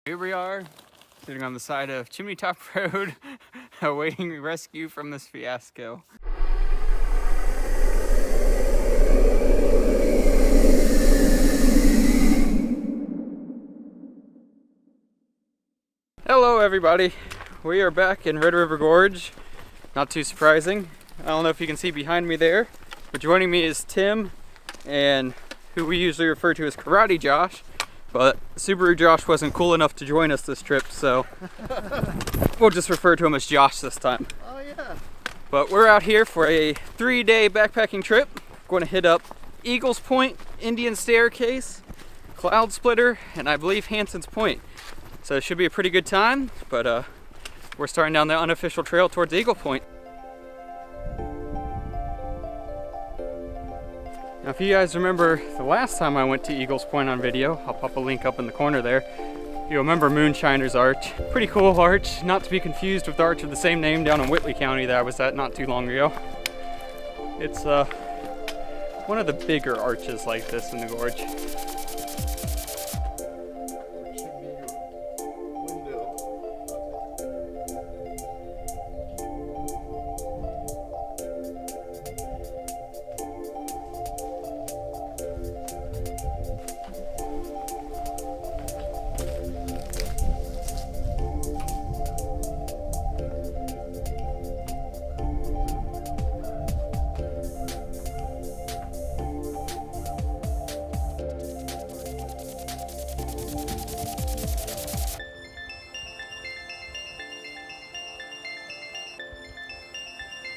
Here we are, sitting on the side of Chimney Top Road, awaiting rescue from this fiasco. Hello everybody, we are back in Red River Gorge. Not too surprising. I don't know if you can see behind me there, but joining me is Tim, and who we usually refer to as Karate Josh. But Subaru Josh wasn't cool enough to join us this trip, so we'll just refer to him as Josh this time. Oh yeah. But we're out here for a 3-day backpacking trip. We're going to hit up Eagles Point, Indian Staircase, Cloud Splitter, and I believe Hanson's Point. So it should be a pretty good time, but we're starting down the unofficial trail towards Eagle Point. Now, if you guys remember the last time I went to Eagles Point on video, I'll pop a link up in the corner there. You'll remember Moonshiner's Arch. Pretty cool arch, not to be confused with the arch of the same name down in Whitley County that I was at not too long ago. It's one of the bigger arches like this in the gorge.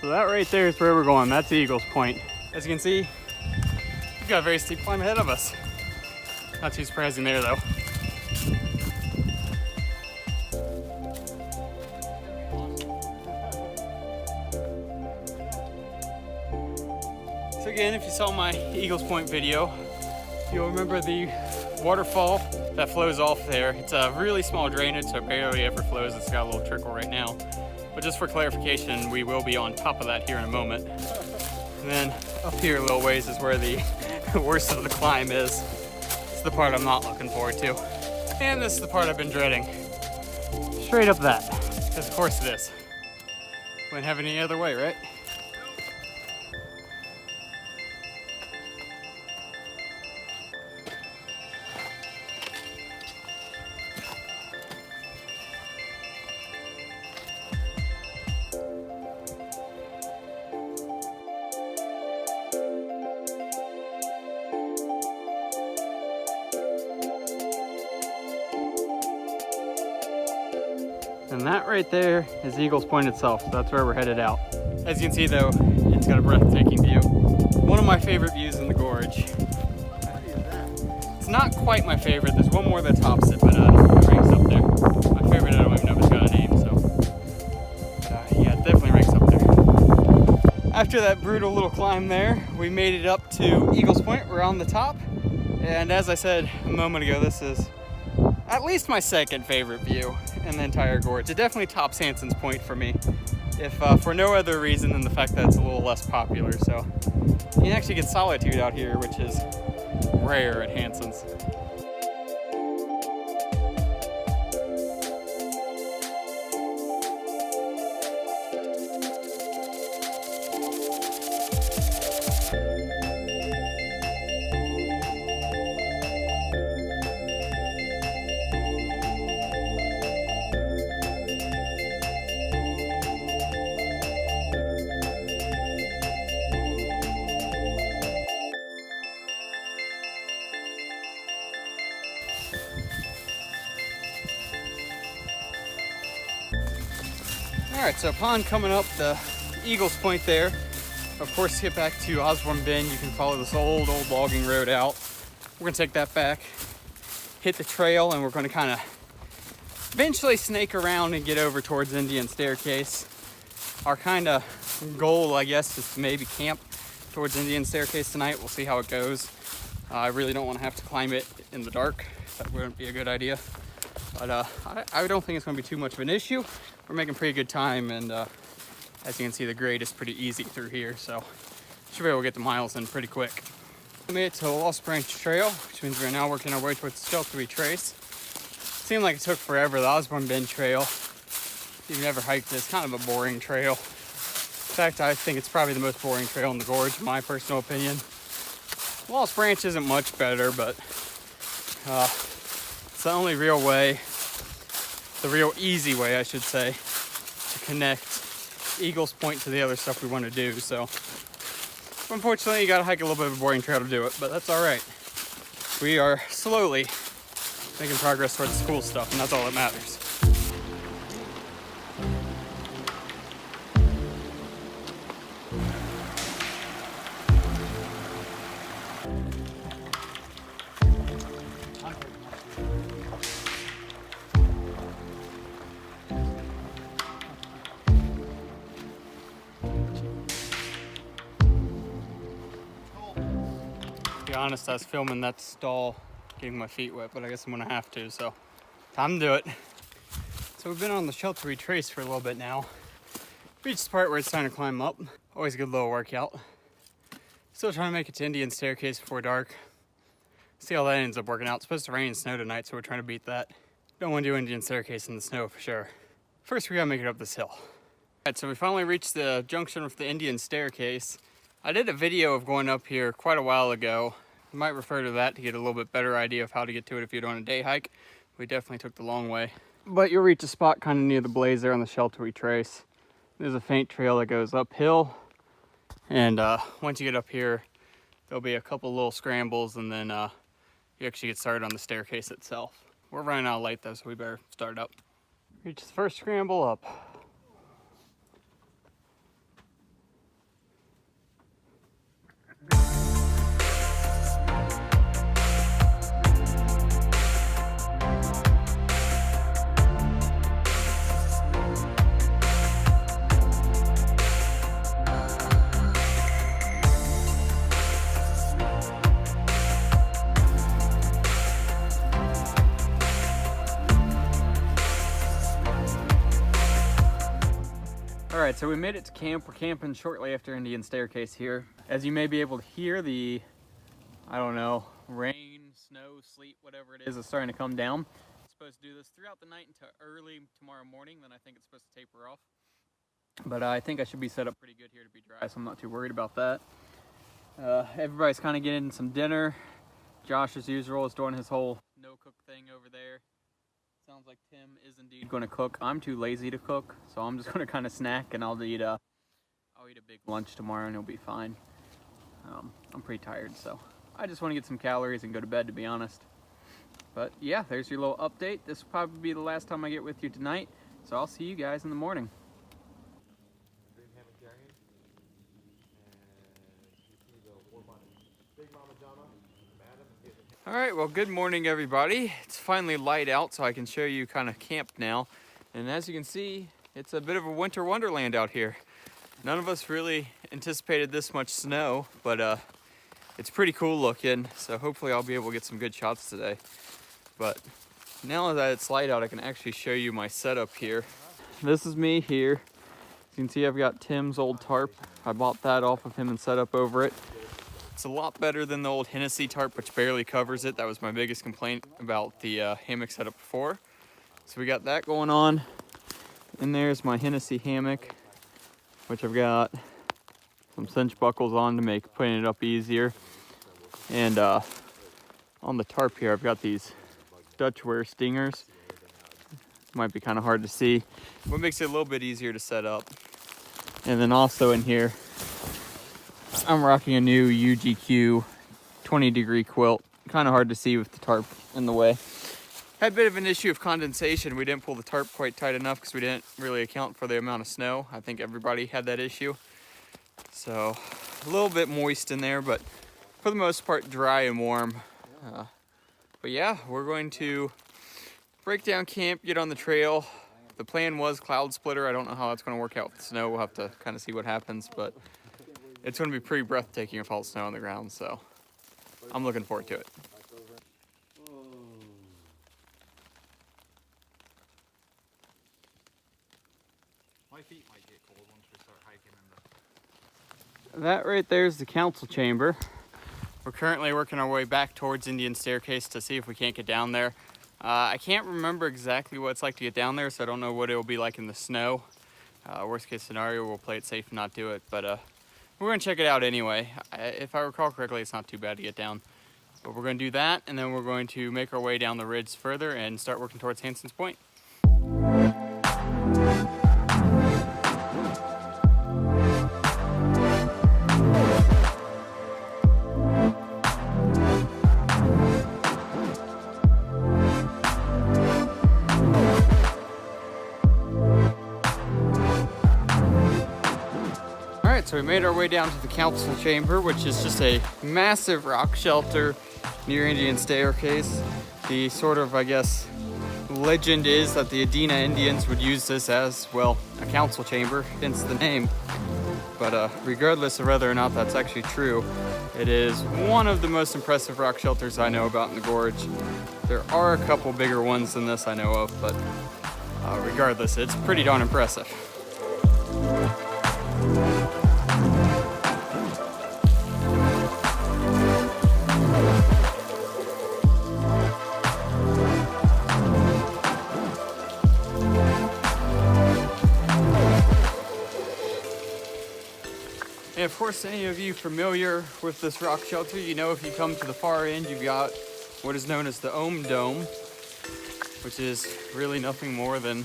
So that right there is where we're going. That's Eagles Point. As you can see, we've got a very steep climb ahead of us. Not too surprising there though. So again, if you saw my Eagles Point video, you'll remember the waterfall that flows off there. It's a really small drainage, so it barely ever flows. It's got a little trickle right now. But just for clarification, we will be on top of that here in a moment. And then up here a little ways is where the worst of the climb is. It's the part I'm not looking forward to. And this is the part I've been dreading. Straight up that. Because of course it is. Wouldn't have it any other way, right? And that right there is Eagles Point itself, so that's where we're headed out. As you can see though, it's got a breathtaking view. One of my favorite views in the gorge. It's not quite my favorite, there's one more that tops it, but it ranks up there. My favorite, I don't even know if it's got a name, so. Yeah, it definitely ranks up there. After that brutal little climb there, we made it up to Eagles Point. We're on the top. And as I said a moment ago, this is at least my second favorite view in the entire gorge. It definitely tops Hanson's Point for me, if for no other reason than the fact that it's a little less popular. So you can actually get solitude out here, which is rare at Hanson's. Alright, so upon coming up the Eagles Point there, of course to get back to Osborne Bend, you can follow this old logging road out. We're going to take that back, hit the trail, and we're going to kind of eventually snake around and get over towards Indian Staircase. Our kind of goal, I guess, is to maybe camp towards Indian Staircase tonight. We'll see how it goes. I really don't want to have to climb it in the dark. That wouldn't be a good idea. But I don't think it's going to be too much of an issue. We're making pretty good time, and as you can see, the grade is pretty easy through here, so should be able to get the miles in pretty quick. We made it to the Lost Branch Trail, which means we're now working our way towards the Shelter Trace. seemed like it took forever. The Osborne Bend Trail, if you've never hiked this, kind of a boring trail. In fact, I think it's probably the most boring trail in the gorge, in my personal opinion. Lost Branch isn't much better, but it's the only real way, the real easy way, I should say, to connect Eagles Point to the other stuff we want to do. So unfortunately, you got to hike a little bit of a boring trail to do it, but that's all right. We are slowly making progress towards the cool stuff, and that's all that matters. To be honest, I was filming that stall, getting my feet wet, but I guess I'm gonna have to, so time to do it. So we've been on the shelter retrace for a little bit now. Reached the part where it's time to climb up. Always a good little workout. Still trying to make it to Indian Staircase before dark. See how that ends up working out. It's supposed to rain and snow tonight, so we're trying to beat that. Don't want to do Indian Staircase in the snow for sure. First, we gotta make it up this hill. All right, so we finally reached the junction with the Indian Staircase. I did a video of going up here quite a while ago. You might refer to that to get a little bit better idea of how to get to it if you're doing a day hike. We definitely took the long way. But you'll reach a spot kind of near the blaze there on the shelter retrace. There's a faint trail that goes uphill. And once you get up here, there'll be a couple little scrambles, and then you actually get started on the staircase itself. We're running out of light though, so we better start up. Reach the first scramble up. All right, so we made it to camp. We're camping shortly after Indian Staircase here. As you may be able to hear, the, I don't know, rain, snow, sleet, whatever it is starting to come down. It's supposed to do this throughout the night until early tomorrow morning, then I think it's supposed to taper off. But I think I should be set up pretty good here to be dry, so I'm not too worried about that. Everybody's kind of getting some dinner. Josh, as usual, is doing his whole no-cook thing over there. Sounds like Tim is indeed going to cook. I'm too lazy to cook, so I'm just going to kind of snack, and I'll eat a big lunch tomorrow, and it'll be fine. I'm pretty tired, so I just want to get some calories and go to bed, to be honest. But yeah, there's your little update. This will probably be the last time I get with you tonight, so I'll see you guys in the morning. All right, well, good morning, everybody. It's finally light out, so I can show you kind of camp now. And as you can see, it's a bit of a winter wonderland out here. None of us really anticipated this much snow, but it's pretty cool looking. So hopefully I'll be able to get some good shots today. But now that it's light out, I can actually show you my setup here. This is me here. As you can see, I've got Tim's old tarp. I bought that off of him and set up over it. It's a lot better than the old Hennessy tarp, which barely covers it. That was my biggest complaint about the hammock setup before. So we got that going on. And there's my Hennessy hammock, which I've got some cinch buckles on to make putting it up easier. And on the tarp here, I've got these Dutchware stingers. This might be kind of hard to see, but makes it a little bit easier to set up. And then also in here, I'm rocking a new UGQ 20-degree quilt. Kind of hard to see with the tarp in the way. Had a bit of an issue of condensation. We didn't pull the tarp quite tight enough because we didn't really account for the amount of snow. I think everybody had that issue. So a little bit moist in there, but for the most part dry and warm. But yeah, we're going to break down camp, get on the trail. The plan was cloud splitter. I don't know how that's going to work out with the snow. We'll have to kind of see what happens, but it's going to be pretty breathtaking with all the snow on the ground, so I'm looking forward to it. My feet might get cold once we start hiking in the... That right there is the council chamber. We're currently working our way back towards Indian Staircase to see if we can't get down there. I can't remember exactly what it's like to get down there, so I don't know what it'll be like in the snow. Worst case scenario, we'll play it safe and not do it, but we're gonna check it out anyway. If I recall correctly, it's not too bad to get down. But we're gonna do that, and then we're going to make our way down the ridge further and start working towards Hanson's Point. So we made our way down to the council chamber, which is just a massive rock shelter near Indian Staircase. The sort of, I guess, legend is that the Adena Indians would use this as, well, a council chamber, hence the name. But regardless of whether or not that's actually true, it is one of the most impressive rock shelters I know about in the gorge. There are a couple bigger ones than this I know of, but regardless, it's pretty darn impressive. And of course, any of you familiar with this rock shelter, you know if you come to the far end, you've got what is known as the Ohm Dome, which is really nothing more than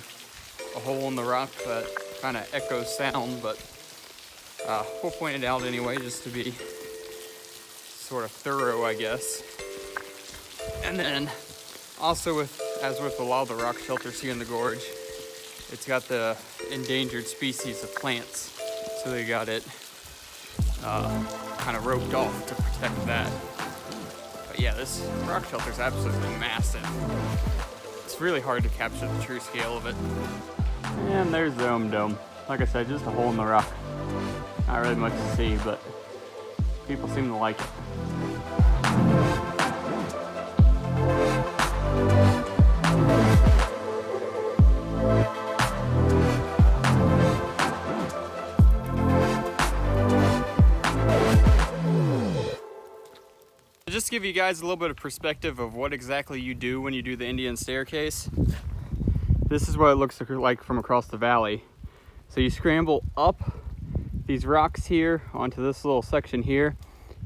a hole in the rock that kind of echoes sound, but we'll point it out anyway just to be sort of thorough, I guess. And then also as with a lot of the rock shelters here in the gorge, it's got the endangered species of plants, so they got it kind of roped off to protect that. But yeah, this rock shelter is absolutely massive. It's really hard to capture the true scale of it. And there's the Ohm Dome. Like I said, just a hole in the rock. Not really much to see, but people seem to like it. Just to give you guys a little bit of perspective of what exactly you do when you do the Indian Staircase, this is what it looks like from across the valley. So you scramble up these rocks here onto this little section here,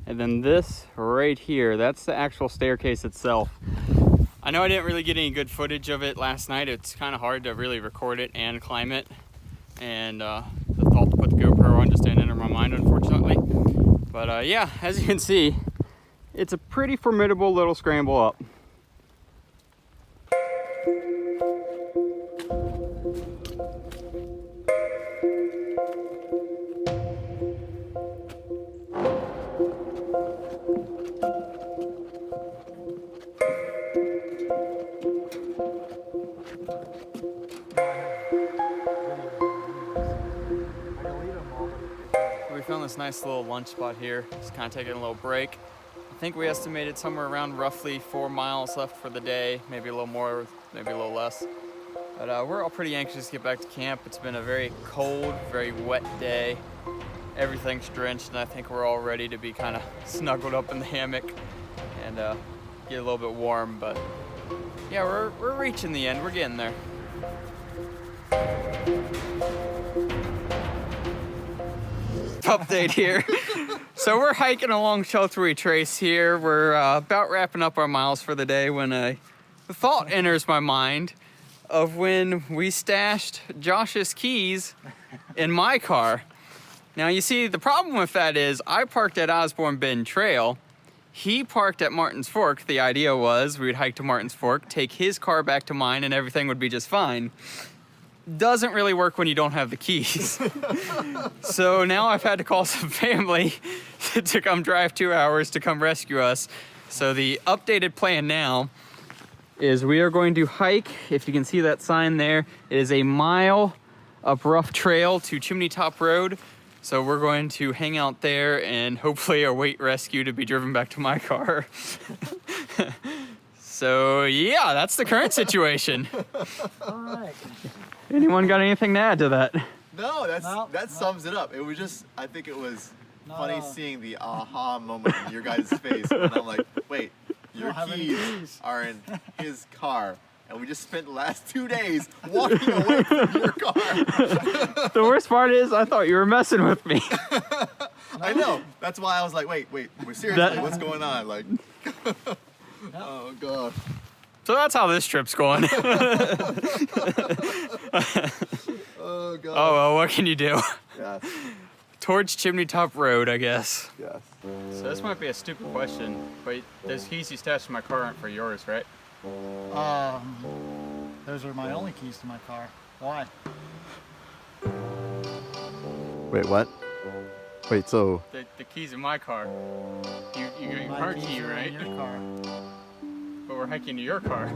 and then this right here, that's the actual staircase itself. I know I didn't really get any good footage of it last night. It's kind of hard to really record it and climb it, and the thought to put the GoPro on just didn't enter my mind, unfortunately. But yeah, as you can see, it's a pretty formidable little scramble up. We found this nice little lunch spot here, just kind of taking a little break. I think we estimated somewhere around roughly 4 miles left for the day, maybe a little more, maybe a little less. But we're all pretty anxious to get back to camp. It's been a very cold, very wet day. Everything's drenched, and I think we're all ready to be kind of snuggled up in the hammock and get a little bit warm. But yeah, we're reaching the end. We're getting there. Update here. So we're hiking along Sheltery Trace here. We're about wrapping up our miles for the day when a thought enters my mind of when we stashed Josh's keys in my car. Now you see, the problem with that is I parked at Osborne Bend Trail. He parked at Martin's Fork. The idea was we would hike to Martin's Fork, take his car back to mine, and everything would be just fine. Doesn't really work when you don't have the keys. So now I've had to call some family to come drive 2 hours to come rescue us. So the updated plan now is we are going to hike, if you can see that sign there, it is a mile up rough trail to Chimney Top Road. So we're going to hang out there and hopefully await rescue to be driven back to my car. So yeah, that's the current situation. All right. Anyone got anything to add to that? No, that sums it up. It was just, I think it was funny seeing the aha moment in your guys' face. And I'm like, wait, Your keys are in his car. And we just spent the last 2 days walking away from your car. The worst part is I thought you were messing with me. I know. That's why I was like, wait, seriously, what's going on? Like, oh God. So that's how this trip's going. Oh God. Oh well, what can you do? Yes. Towards Chimney Top Road, I guess. Yes. So this might be a stupid question, but those keys you stashed in my car aren't for yours, right? Those are my only keys to my car. Why? Wait, what? Wait, so The keys in my car. You got your My car keys key, are in right? your car. But we're hiking to your car.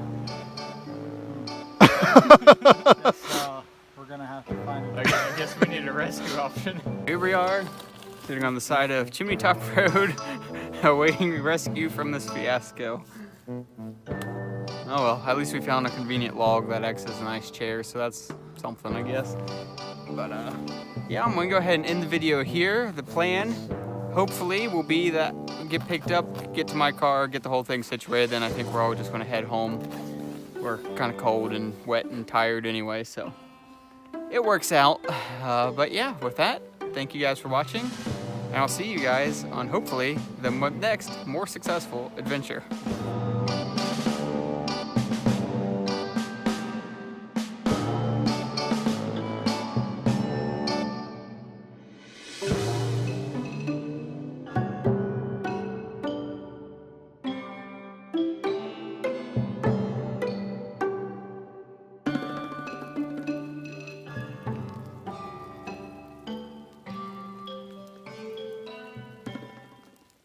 Guess, we're gonna have to find it. I guess we need a rescue option. Here we are, sitting on the side of Chimney Top Road, awaiting rescue from this fiasco. Oh well, at least we found a convenient log that acts as a nice chair, so that's something, I guess. But yeah, I'm gonna go ahead and end the video here. The plan, hopefully, will be that we get picked up, get to my car, get the whole thing situated, then I think we're all just gonna head home. We're kind of cold and wet and tired anyway, so it works out. But yeah, with that, thank you guys for watching, and I'll see you guys on hopefully the next more successful adventure.